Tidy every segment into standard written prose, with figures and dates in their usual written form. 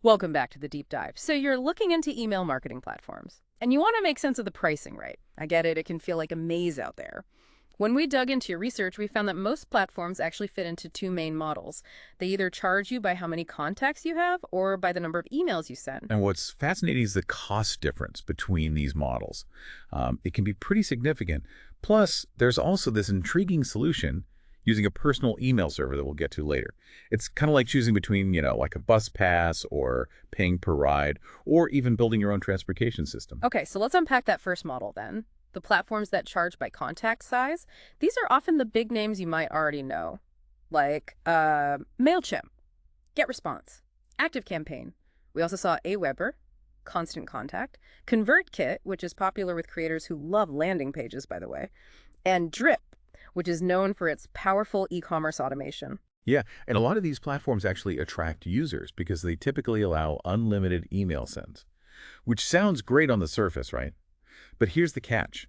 Welcome back to the deep dive. So you're looking into email marketing platforms, and you want to make sense of the pricing, right? I get it. It can feel like a maze out there. When we dug into your research, we found that most platforms actually fit into two main models. They either charge you by how many contacts you have or by the number of emails you send. And what's fascinating is the cost difference between these models. It can be pretty significant. Plus, there's also this intriguing solution using a personal email server that we'll get to later. It's kind of like choosing between, like a bus pass or paying per ride, or even building your own transportation system. Okay, so let's unpack that first model then. The platforms that charge by contact size, these are often the big names you might already know, like MailChimp, GetResponse, ActiveCampaign. We also saw Aweber, Constant Contact, ConvertKit, which is popular with creators who love landing pages, by the way, and Drip, which is known for its powerful e-commerce automation. Yeah, and a lot of these platforms actually attract users because they typically allow unlimited email sends, which sounds great on the surface, right? But here's the catch.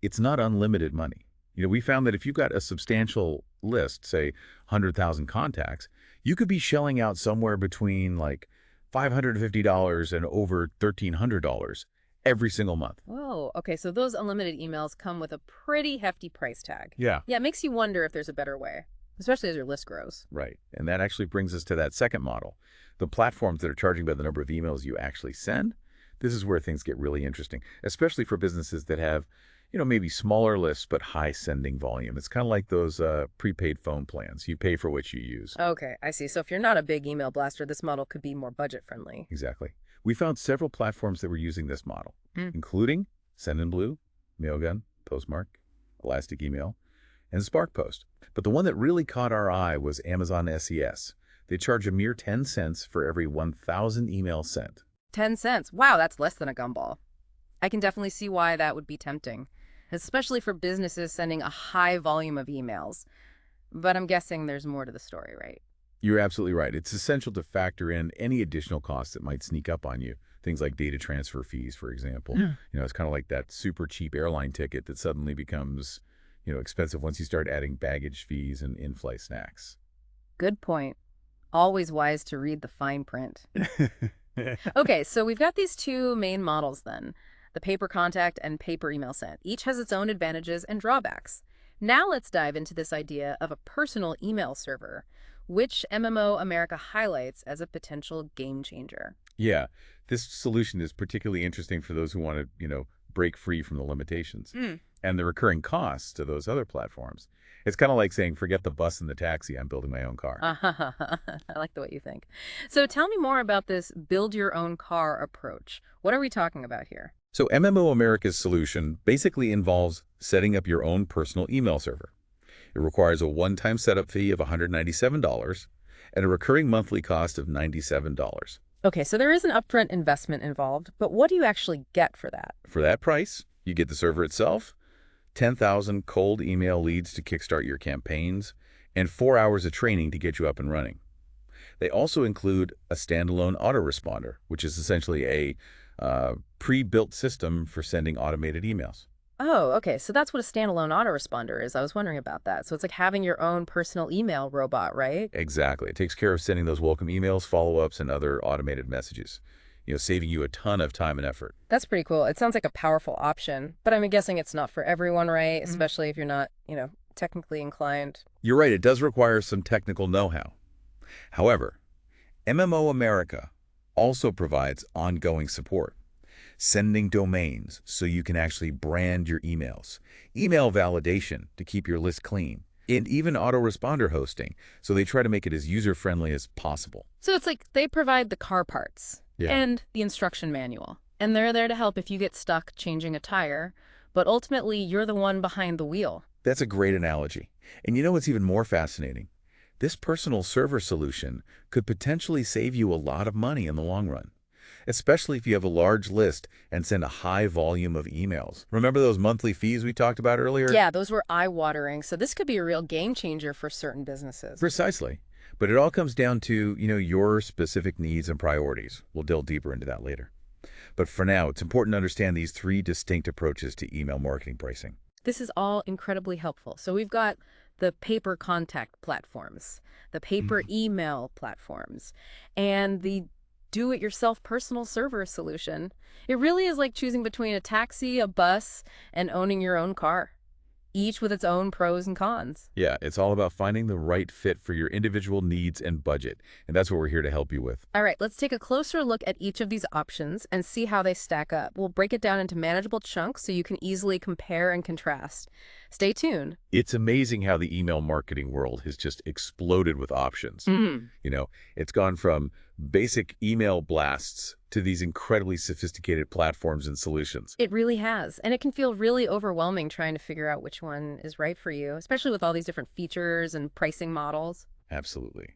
It's not unlimited money. We found that if you've got a substantial list, say 100,000 contacts, you could be shelling out somewhere between like $550 and over $1,300 every single month. Whoa, okay, so those unlimited emails come with a pretty hefty price tag. Yeah. Yeah, it makes you wonder if there's a better way, especially as your list grows. Right. And that actually brings us to that second model. The platforms that are charging by the number of emails you actually send. This is where things get really interesting, especially for businesses that have, maybe smaller lists but high sending volume. It's kind of like those prepaid phone plans. You pay for what you use. Okay, I see. So if you're not a big email blaster, this model could be more budget friendly. Exactly. We found several platforms that were using this model, including Sendinblue, Mailgun, Postmark, Elastic Email, and SparkPost. But the one that really caught our eye was Amazon SES. They charge a mere 10 cents for every 1,000 emails sent. 10 cents. Wow, that's less than a gumball. I can definitely see why that would be tempting, especially for businesses sending a high volume of emails. But I'm guessing there's more to the story, right? You're absolutely right. It's essential to factor in any additional costs that might sneak up on you. Things like data transfer fees, for example. Yeah. It's kind of like that super cheap airline ticket that suddenly becomes, expensive once you start adding baggage fees and in-flight snacks. Good point. Always wise to read the fine print. Okay, so we've got these two main models then, the paper contact and paper email sent. Each has its own advantages and drawbacks. Now let's dive into this idea of a personal email server, which MMO America highlights as a potential game changer. Yeah, this solution is particularly interesting for those who want to, break free from the limitations and the recurring costs to those other platforms. It's kind of like saying, forget the bus and the taxi, I'm building my own car. I like the way you think. So tell me more about this build your own car approach. What are we talking about here? So MMO America's solution basically involves setting up your own personal email server. It requires a one-time setup fee of $197 and a recurring monthly cost of $97. Okay, so there is an upfront investment involved, but what do you actually get for that? For that price, you get the server itself, 10,000 cold email leads to kickstart your campaigns, and 4 hours of training to get you up and running. They also include a standalone autoresponder, which is essentially a pre-built system for sending automated emails. Oh, okay, so that's what a standalone autoresponder is. I was wondering about that. So it's like having your own personal email robot, right? Exactly. It takes care of sending those welcome emails, follow-ups, and other automated messages, saving you a ton of time and effort. That's pretty cool. It sounds like a powerful option, but I'm guessing it's not for everyone, right? Especially if you're not, technically inclined. You're right, it does require some technical know-how. However, MMO America also provides ongoing support, sending domains so you can actually brand your emails, email validation to keep your list clean, and even autoresponder hosting, so they try to make it as user-friendly as possible. So it's like they provide the car parts Yeah. and the instruction manual, and they're there to help if you get stuck changing a tire, but ultimately you're the one behind the wheel. That's a great analogy. And you know what's even more fascinating? This personal server solution could potentially save you a lot of money in the long run, especially if you have a large list and send a high volume of emails. Remember those monthly fees we talked about earlier? Yeah, those were eye-watering, so this could be a real game changer for certain businesses. Precisely. But it all comes down to, your specific needs and priorities. We'll delve deeper into that later. But for now, it's important to understand these three distinct approaches to email marketing pricing. This is all incredibly helpful. So we've got the paper contact platforms, the paper email platforms, and the do-it-yourself personal server solution. It really is like choosing between a taxi, a bus, and owning your own car, each with its own pros and cons. Yeah, it's all about finding the right fit for your individual needs and budget, and that's what we're here to help you with. All right, let's take a closer look at each of these options and see how they stack up. We'll break it down into manageable chunks so you can easily compare and contrast. Stay tuned. It's amazing how the email marketing world has just exploded with options. It's gone from basic email blasts to these incredibly sophisticated platforms and solutions. It really has. And it can feel really overwhelming trying to figure out which one is right for you, especially with all these different features and pricing models. Absolutely.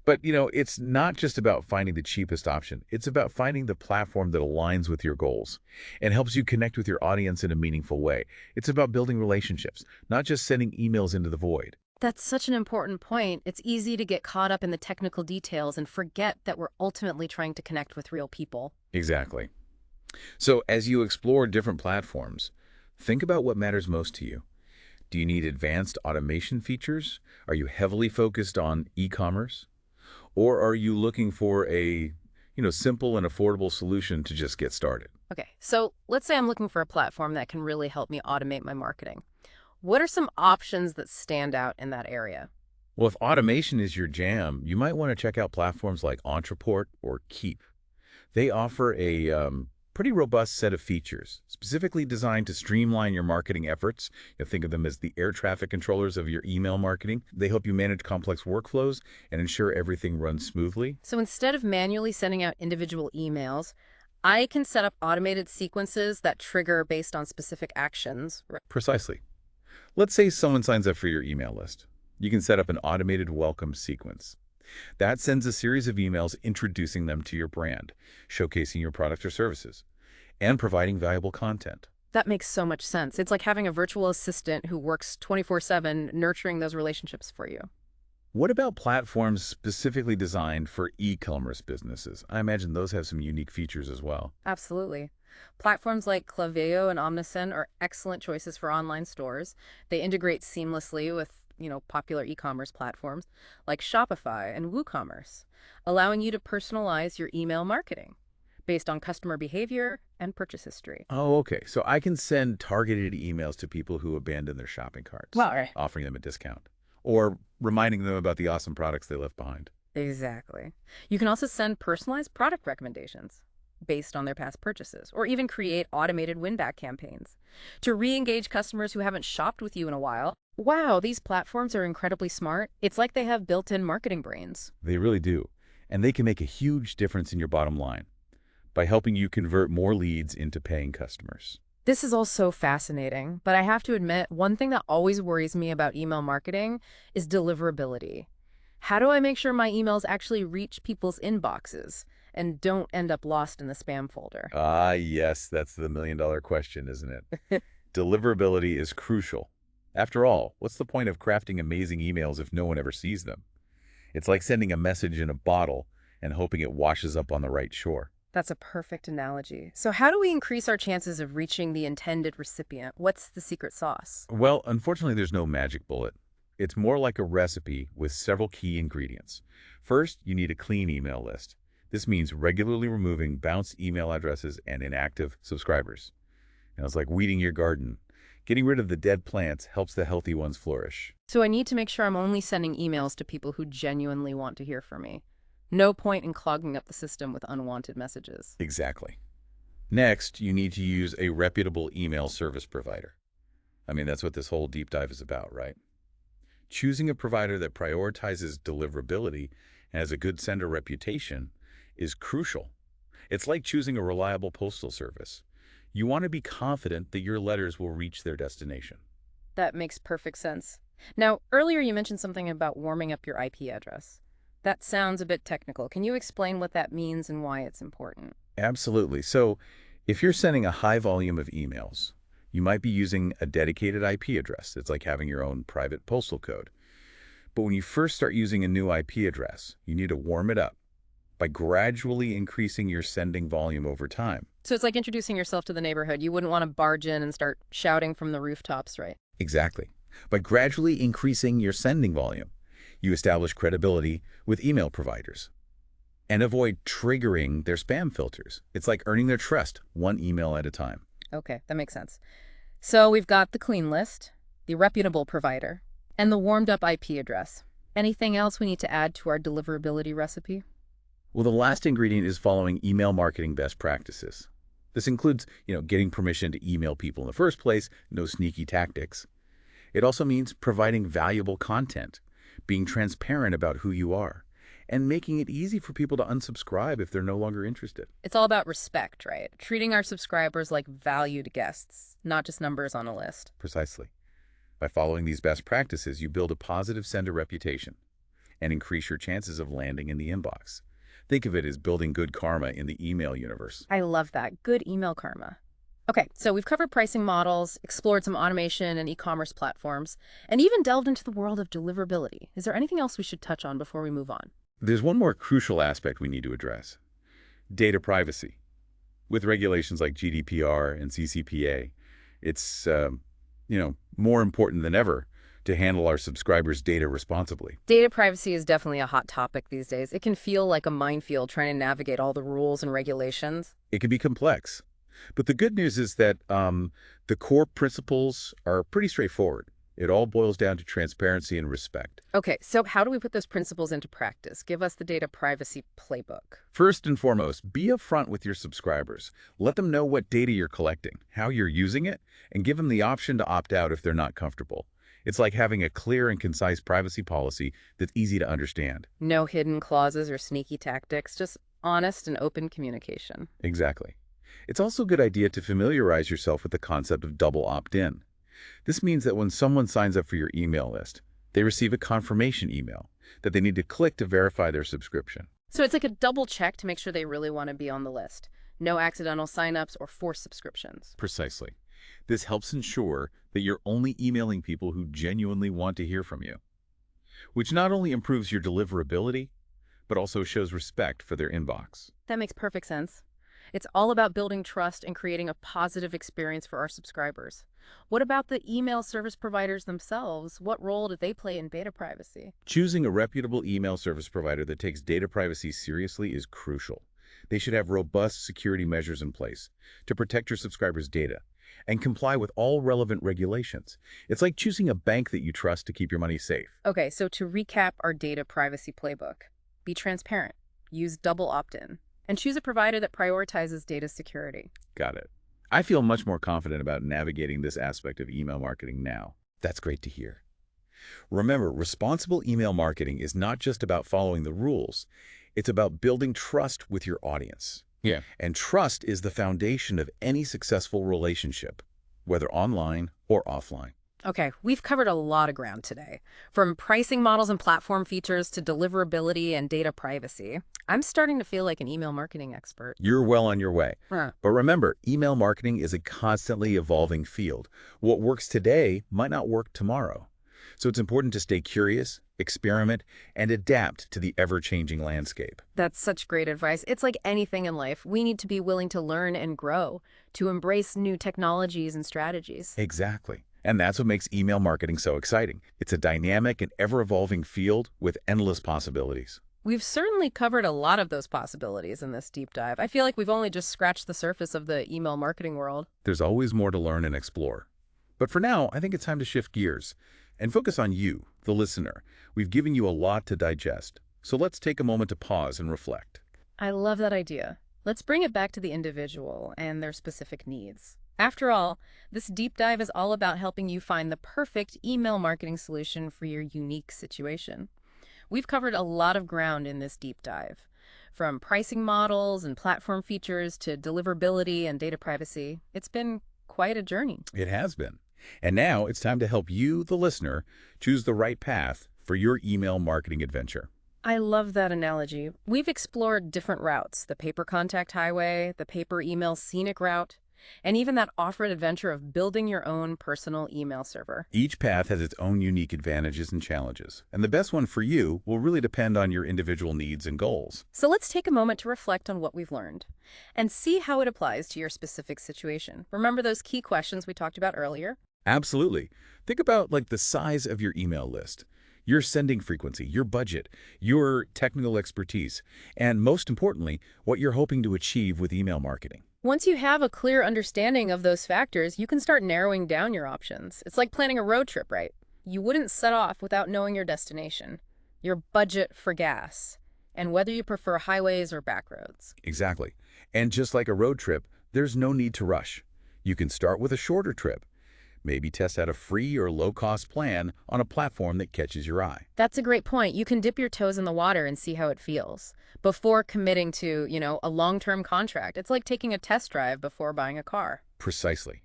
But, it's not just about finding the cheapest option. It's about finding the platform that aligns with your goals and helps you connect with your audience in a meaningful way. It's about building relationships, not just sending emails into the void. That's such an important point. It's easy to get caught up in the technical details and forget that we're ultimately trying to connect with real people. Exactly. So as you explore different platforms, think about what matters most to you. Do you need advanced automation features? Are you heavily focused on e-commerce? Or are you looking for a, simple and affordable solution to just get started? Okay, so let's say I'm looking for a platform that can really help me automate my marketing. What are some options that stand out in that area? Well, if automation is your jam, you might want to check out platforms like Entreport or Keep. They offer a pretty robust set of features, specifically designed to streamline your marketing efforts. Think of them as the air traffic controllers of your email marketing. They help you manage complex workflows and ensure everything runs smoothly. So instead of manually sending out individual emails, I can set up automated sequences that trigger based on specific actions. Precisely. Let's say someone signs up for your email list. You can set up an automated welcome sequence. That sends a series of emails introducing them to your brand, showcasing your product or services, and providing valuable content. That makes so much sense. It's like having a virtual assistant who works 24/7 nurturing those relationships for you. What about platforms specifically designed for e-commerce businesses? I imagine those have some unique features as well. Absolutely. Platforms like Klaviyo and Omnisend are excellent choices for online stores. They integrate seamlessly with, popular e-commerce platforms like Shopify and WooCommerce, allowing you to personalize your email marketing based on customer behavior and purchase history. Oh, okay. So I can send targeted emails to people who abandon their shopping carts, Well, right. offering them a discount, or reminding them about the awesome products they left behind. Exactly. You can also send personalized product recommendations based on their past purchases, or even create automated win-back campaigns to re-engage customers who haven't shopped with you in a while. Wow, these platforms are incredibly smart. It's like they have built-in marketing brains. They really do. And they can make a huge difference in your bottom line by helping you convert more leads into paying customers. This is all so fascinating, but I have to admit, one thing that always worries me about email marketing is deliverability. How do I make sure my emails actually reach people's inboxes and don't end up lost in the spam folder? Ah, yes, that's the million-dollar question, isn't it? Deliverability is crucial. After all, what's the point of crafting amazing emails if no one ever sees them? It's like sending a message in a bottle and hoping it washes up on the right shore. That's a perfect analogy. So how do we increase our chances of reaching the intended recipient? What's the secret sauce? Well, unfortunately, there's no magic bullet. It's more like a recipe with several key ingredients. First, you need a clean email list. This means regularly removing bounced email addresses and inactive subscribers. It's like weeding your garden. Getting rid of the dead plants helps the healthy ones flourish. So I need to make sure I'm only sending emails to people who genuinely want to hear from me. No point in clogging up the system with unwanted messages. Exactly. Next, you need to use a reputable email service provider. That's what this whole deep dive is about, right? Choosing a provider that prioritizes deliverability and has a good sender reputation is crucial. It's like choosing a reliable postal service. You want to be confident that your letters will reach their destination. That makes perfect sense. Now, earlier you mentioned something about warming up your IP address. That sounds a bit technical. Can you explain what that means and why it's important? Absolutely. So if you're sending a high volume of emails, you might be using a dedicated IP address. It's like having your own private postal code. But when you first start using a new IP address, you need to warm it up by gradually increasing your sending volume over time. So it's like introducing yourself to the neighborhood. You wouldn't want to barge in and start shouting from the rooftops, right? Exactly. By gradually increasing your sending volume, you establish credibility with email providers. and avoid triggering their spam filters. It's like earning their trust, one email at a time. Okay, that makes sense. So we've got the clean list, the reputable provider, and the warmed-up IP address. Anything else we need to add to our deliverability recipe? Well, the last ingredient is following email marketing best practices. This includes, getting permission to email people in the first place, no sneaky tactics. It also means providing valuable content, being transparent about who you are, and making it easy for people to unsubscribe if they're no longer interested. It's all about respect, right? Treating our subscribers like valued guests, not just numbers on a list. Precisely. By following these best practices, you build a positive sender reputation and increase your chances of landing in the inbox. Think of it as building good karma in the email universe. I love that. Good email karma. Okay, so we've covered pricing models, explored some automation and e-commerce platforms, and even delved into the world of deliverability. Is there anything else we should touch on before we move on? There's one more crucial aspect we need to address: data privacy. With regulations like GDPR and CCPA, it's, more important than ever to handle our subscribers' data responsibly. Data privacy is definitely a hot topic these days. It can feel like a minefield trying to navigate all the rules and regulations. It can be complex, but the good news is that the core principles are pretty straightforward. It all boils down to transparency and respect. Okay, so how do we put those principles into practice? Give us the data privacy playbook. First and foremost, be upfront with your subscribers. Let them know what data you're collecting, how you're using it, and give them the option to opt out if they're not comfortable. It's like having a clear and concise privacy policy that's easy to understand. No hidden clauses or sneaky tactics, just honest and open communication. Exactly. It's also a good idea to familiarize yourself with the concept of double opt-in. This means that when someone signs up for your email list, they receive a confirmation email that they need to click to verify their subscription. So it's like a double check to make sure they really want to be on the list. No accidental signups or forced subscriptions. Precisely. This helps ensure that you're only emailing people who genuinely want to hear from you, which not only improves your deliverability, but also shows respect for their inbox. That makes perfect sense. It's all about building trust and creating a positive experience for our subscribers. What about the email service providers themselves? What role do they play in data privacy? Choosing a reputable email service provider that takes data privacy seriously is crucial. They should have robust security measures in place to protect your subscribers' data and comply with all relevant regulations. It's like choosing a bank that you trust to keep your money safe. Okay, so to recap our data privacy playbook, be transparent, use double opt-in, and choose a provider that prioritizes data security. Got it. I feel much more confident about navigating this aspect of email marketing now. That's great to hear. Remember, responsible email marketing is not just about following the rules. It's about building trust with your audience. Yeah. And trust is the foundation of any successful relationship, whether online or offline. Okay, we've covered a lot of ground today. From pricing models and platform features to deliverability and data privacy. I'm starting to feel like an email marketing expert. You're well on your way. Huh. But remember, email marketing is a constantly evolving field. What works today might not work tomorrow. So it's important to stay curious, experiment, and adapt to the ever-changing landscape. That's such great advice. It's like anything in life. We need to be willing to learn and grow, to embrace new technologies and strategies. Exactly. And that's what makes email marketing so exciting. It's a dynamic and ever-evolving field with endless possibilities. We've certainly covered a lot of those possibilities in this deep dive. I feel like we've only just scratched the surface of the email marketing world. There's always more to learn and explore. But for now, I think it's time to shift gears and focus on you, the listener. We've given you a lot to digest. So let's take a moment to pause and reflect. I love that idea. Let's bring it back to the individual and their specific needs. After all, this deep dive is all about helping you find the perfect email marketing solution for your unique situation. We've covered a lot of ground in this deep dive, from pricing models and platform features to deliverability and data privacy. It's been quite a journey. It has been. And now it's time to help you, the listener, choose the right path for your email marketing adventure. I love that analogy. We've explored different routes, the paper contact highway, the paper email scenic route, and even that off-road adventure of building your own personal email server. Each path has its own unique advantages and challenges, and the best one for you will really depend on your individual needs and goals. So let's take a moment to reflect on what we've learned and see how it applies to your specific situation. Remember those key questions we talked about earlier? Absolutely. Think about the size of your email list. your sending frequency, your budget, your technical expertise, and most importantly, what you're hoping to achieve with email marketing. Once you have a clear understanding of those factors, you can start narrowing down your options. It's like planning a road trip, right? You wouldn't set off without knowing your destination, your budget for gas, and whether you prefer highways or back roads. Exactly. And just like a road trip, there's no need to rush. You can start with a shorter trip. Maybe test out a free or low-cost plan on a platform that catches your eye. That's a great point. You can dip your toes in the water and see how it feels before committing to, a long-term contract. It's like taking a test drive before buying a car. Precisely.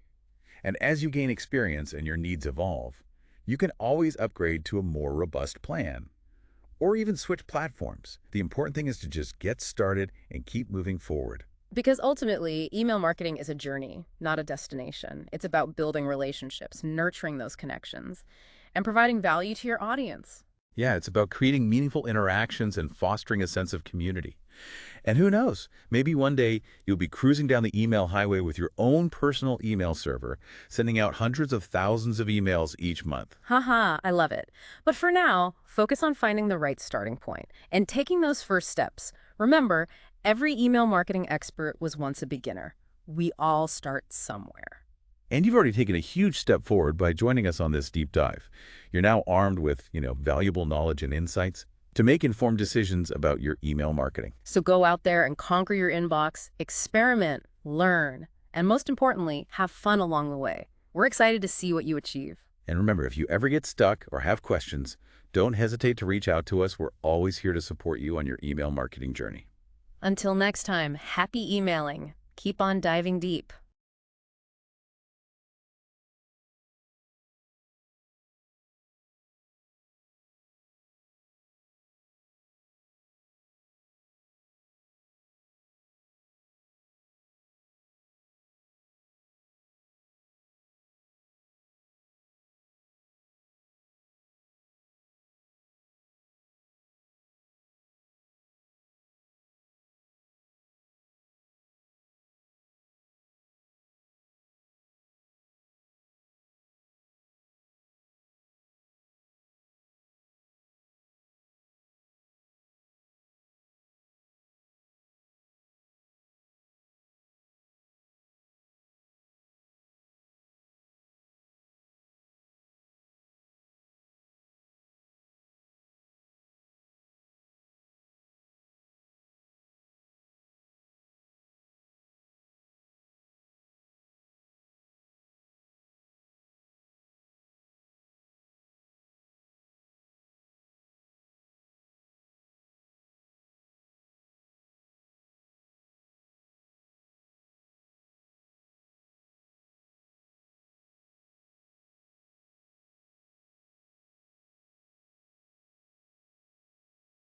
And as you gain experience and your needs evolve, you can always upgrade to a more robust plan. Or even switch platforms. The important thing is to just get started and keep moving forward. Because ultimately, email marketing is a journey, not a destination. It's about building relationships, nurturing those connections, and providing value to your audience. Yeah, it's about creating meaningful interactions and fostering a sense of community. And who knows, maybe one day you'll be cruising down the email highway with your own personal email server, sending out hundreds of thousands of emails each month. Haha, I love it. But for now, focus on finding the right starting point and taking those first steps. Remember, every email marketing expert was once a beginner. We all start somewhere. And you've already taken a huge step forward by joining us on this deep dive. You're now armed with, valuable knowledge and insights to make informed decisions about your email marketing. So go out there and conquer your inbox, experiment, learn, and most importantly, have fun along the way. We're excited to see what you achieve. And remember, if you ever get stuck or have questions, don't hesitate to reach out to us. We're always here to support you on your email marketing journey. Until next time, happy emailing. Keep on diving deep.